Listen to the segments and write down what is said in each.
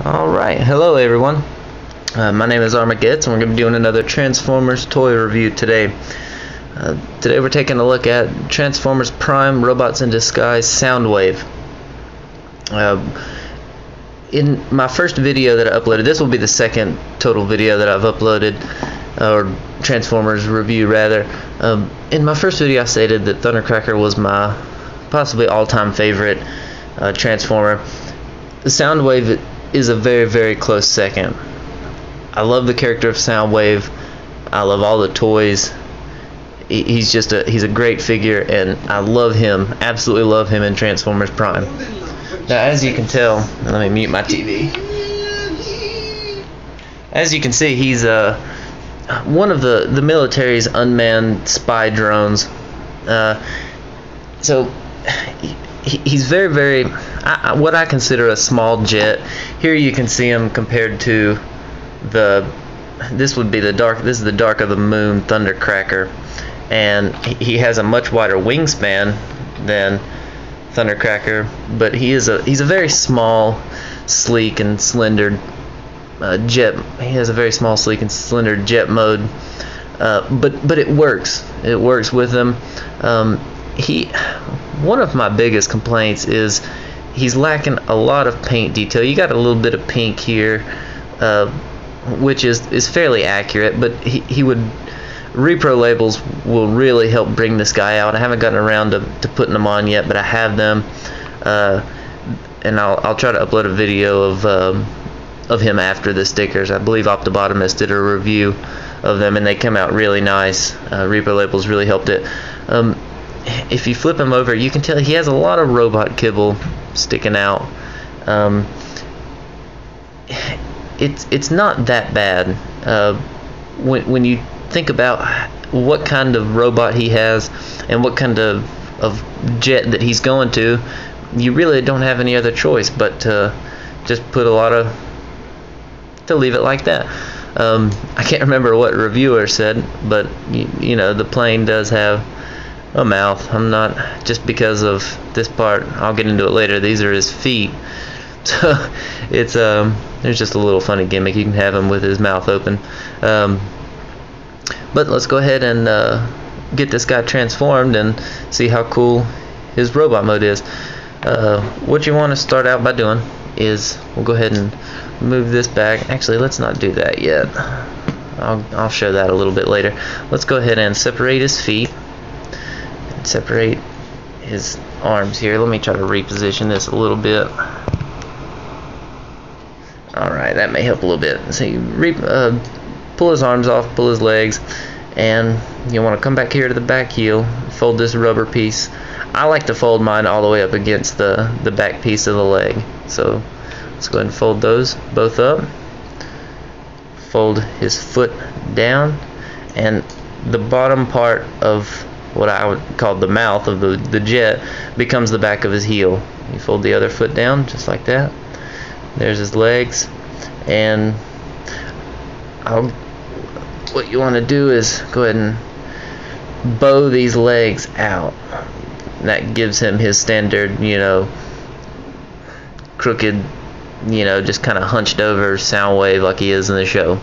Alright, hello everyone. My name is Armageddon, and we're going to be doing another Transformers toy review today. Today we're taking a look at Transformers Prime Robots in Disguise Soundwave. In my first video that I uploaded, this will be the second total video that I've uploaded, or Transformers review rather. In my first video I stated that Thundercracker was my possibly all-time favorite Transformer. The Soundwave is a very, very close second. I love the character of Soundwave. I love all the toys. He's a great figure, and I love him, absolutely love him in Transformers Prime. Now, as you can tell, let me mute my TV. As you can see, he's one of the military's unmanned spy drones. So he's very, very what I consider a small jet. Here you can see him compared to this is the Dark of the Moon Thundercracker, and he has a much wider wingspan than Thundercracker, but he's a very small, sleek and slender jet. He has a very small, sleek and slender jet mode, but it works. It works with him. One of my biggest complaints is he's lacking a lot of paint detail. You got a little bit of pink here, which is fairly accurate, but he would repro labels will really help bring this guy out. I haven't gotten around to putting them on yet, but I have them, and I'll try to upload a video of him after the stickers. I believe Optobotomist did a review of them, and they come out really nice. Repro labels really helped it. If you flip him over, you can tell he has a lot of robot kibble sticking out. It's not that bad when you think about what kind of robot he has and what kind of jet that he's going to. You really don't have any other choice but to just put to leave it like that. I can't remember what reviewer said, but you know, the plane does have a mouth. I'm not, just because of this part, I'll get into it later, these are his feet. So it's there's just a little funny gimmick. You can have him with his mouth open. But let's go ahead and get this guy transformed and see how cool his robot mode is. What you want to start out by doing is, we'll go ahead and move this back. Actually, let's not do that yet. I'll show that a little bit later. Let's go ahead and separate his feet. Separate his arms here. Let me try to reposition this a little bit. Alright, that may help a little bit. So you pull his arms off, pull his legs, and you want to come back here to the back heel, fold this rubber piece. I like to fold mine all the way up against the back piece of the leg. So let's go ahead and fold those both up. Fold his foot down, and the bottom part of what I would call the mouth of the jet becomes the back of his heel. You fold the other foot down just like that. There's his legs, and what you want to do is go ahead and bow these legs out. That gives him his standard, you know, crooked, you know, just kind of hunched over Soundwave like he is in the show.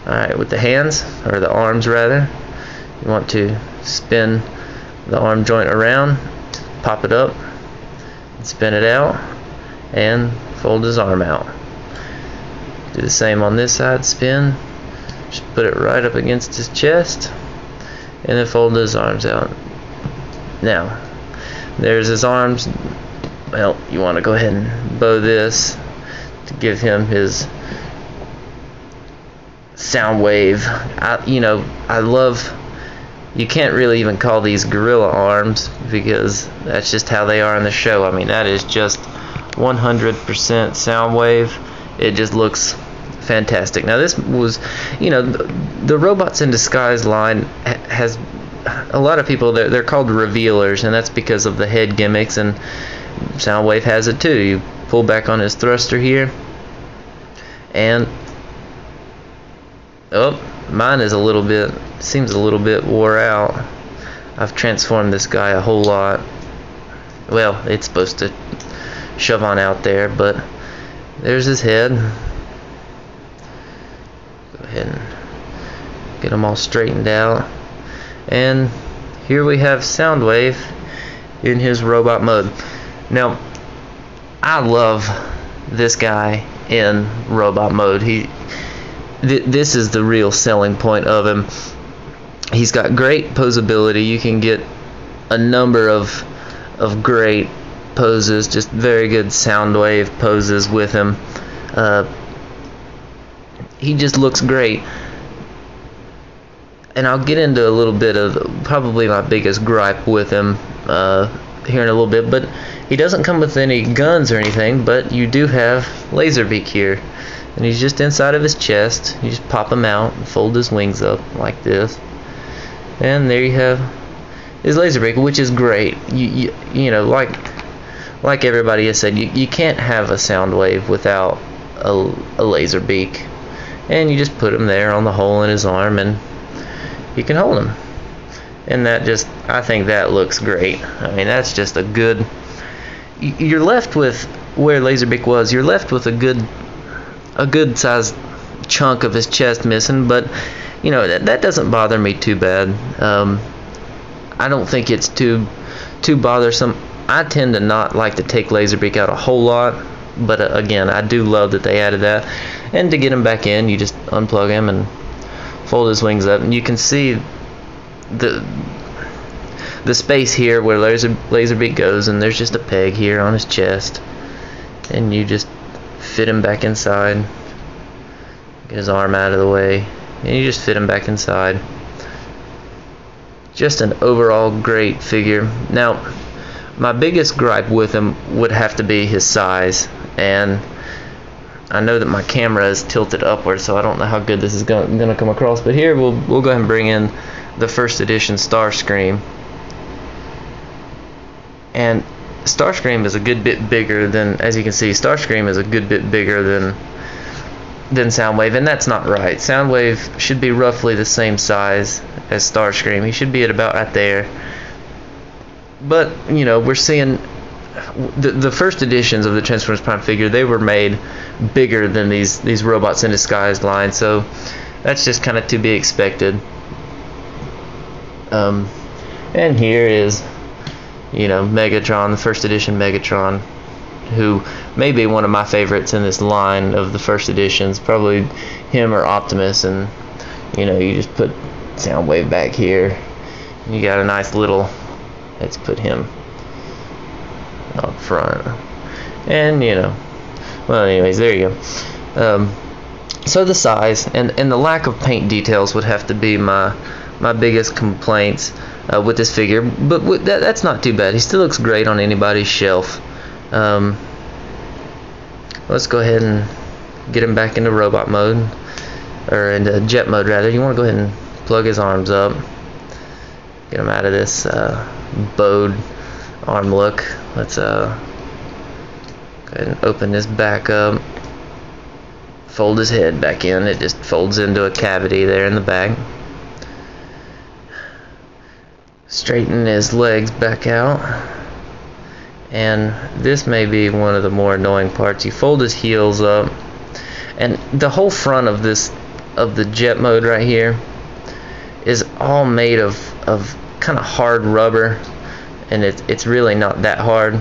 Alright, with the hands, or the arms rather, you want to spin the arm joint around, pop it up, spin it out, and fold his arm out. Do the same on this side, spin, just put it right up against his chest, and then fold his arms out. Now, there's his arms. Well, you want to go ahead and bow this to give him his Soundwave. I love. You can't really even call these gorilla arms, because that's just how they are in the show. I mean, that is just 100% Soundwave. It just looks fantastic. Now, this was, you know, the Robots in Disguise line has a lot of people, they're called revealers, and that's because of the head gimmicks, and Soundwave has it too. You pull back on his thruster here, and mine is seems a little bit wore out. I've transformed this guy a whole lot. Well, it's supposed to shove on out there, but there's his head. Go ahead and get them all straightened out. And here we have Soundwave in his robot mode. Now, I love this guy in robot mode. This is the real selling point of him. He's got great posability. You can get a number of great poses, just very good Soundwave poses with him. He just looks great. And I'll get into a little bit of probably my biggest gripe with him here in a little bit, but he doesn't come with any guns or anything, but you do have Laserbeak here, and he's just inside of his chest. You just pop him out and fold his wings up like this, and there you have his Laserbeak, which is great. You know, like everybody has said, you can't have a Soundwave without a Laserbeak, and you just put him there on the hole in his arm, and you can hold him. And that just, I think that looks great. I mean, that's just a good, you're left with, where Laserbeak was, you're left with a good sized chunk of his chest missing, but you know, that doesn't bother me too bad. I don't think it's too bothersome. I tend to not like to take Laserbeak out a whole lot, but again, I do love that they added that. And to get him back in, you just unplug him and fold his wings up, and you can see the space here where Laserbeak goes, and there's just a peg here on his chest, and you just fit him back inside. Get his arm out of the way, and you just fit him back inside. Just an overall great figure. Now, my biggest gripe with him would have to be his size, and I know that my camera is tilted upward, so I don't know how good this is going to come across, but here we'll go ahead and bring in the first edition Starscream. And Starscream is a good bit bigger than, as you can see, Starscream is a good bit bigger than Soundwave, and that's not right. Soundwave should be roughly the same size as Starscream. He should be at about right there. But, you know, we're seeing the first editions of the Transformers Prime figure, they were made bigger than these Robots in Disguise line, so that's just kind of to be expected. And here is, you know, Megatron, the first edition Megatron, who may be one of my favorites in this line of the first editions, probably him or Optimus. And you know, you just put Soundwave back here, you got a nice little, let's put him up front, and you know, well, anyways, there you go. So the size and the lack of paint details would have to be my biggest complaints with this figure, but that's not too bad. He still looks great on anybody's shelf. Let's go ahead and get him back into robot mode, or into jet mode rather. You want to go ahead and plug his arms up, get him out of this bowed arm look. Let's go ahead and open this back up, fold his head back in. It just folds into a cavity there in the back. Straighten his legs back out, and this may be one of the more annoying parts. You fold his heels up, and the whole front of the jet mode right here is all made of kind of hard rubber, and it's really not that hard.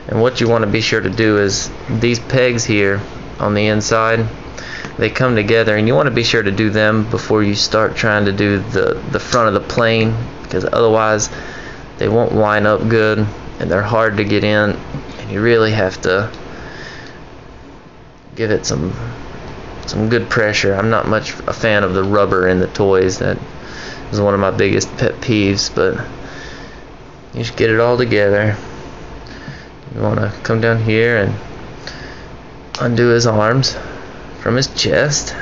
And what you want to be sure to do is these pegs here on the inside, they come together, and you want to be sure to do them before you start trying to do the front of the plane, because otherwise they won't line up good and they're hard to get in, and you really have to give it some good pressure. I'm not much a fan of the rubber in the toys. That is one of my biggest pet peeves, but you just get it all together. You want to come down here and undo his arms from his chest,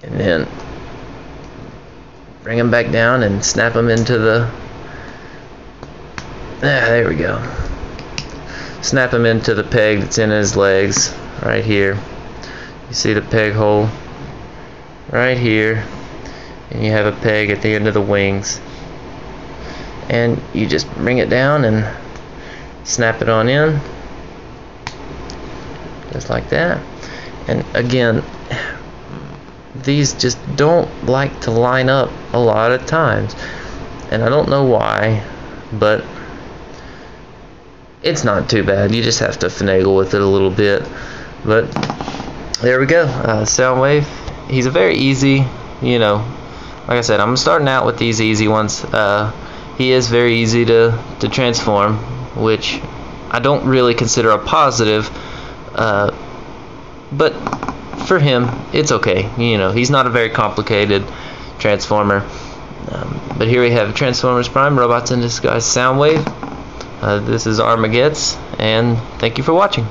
and then bring him back down and snap him into the, there we go. Snap him into the peg that's in his legs right here. You see the peg hole right here, and you have a peg at the end of the wings, and you just bring it down and snap it on in, just like that. And again, these just don't like to line up a lot of times, and I don't know why, but it's not too bad. You just have to finagle with it a little bit. But there we go. Soundwave, he's a very easy, like I said, I'm starting out with these easy ones. He is very easy to transform, which I don't really consider a positive, but for him it's okay. He's not a very complicated transformer. But here we have Transformers Prime, Robots in Disguise, Soundwave. This is Armageddon, and thank you for watching.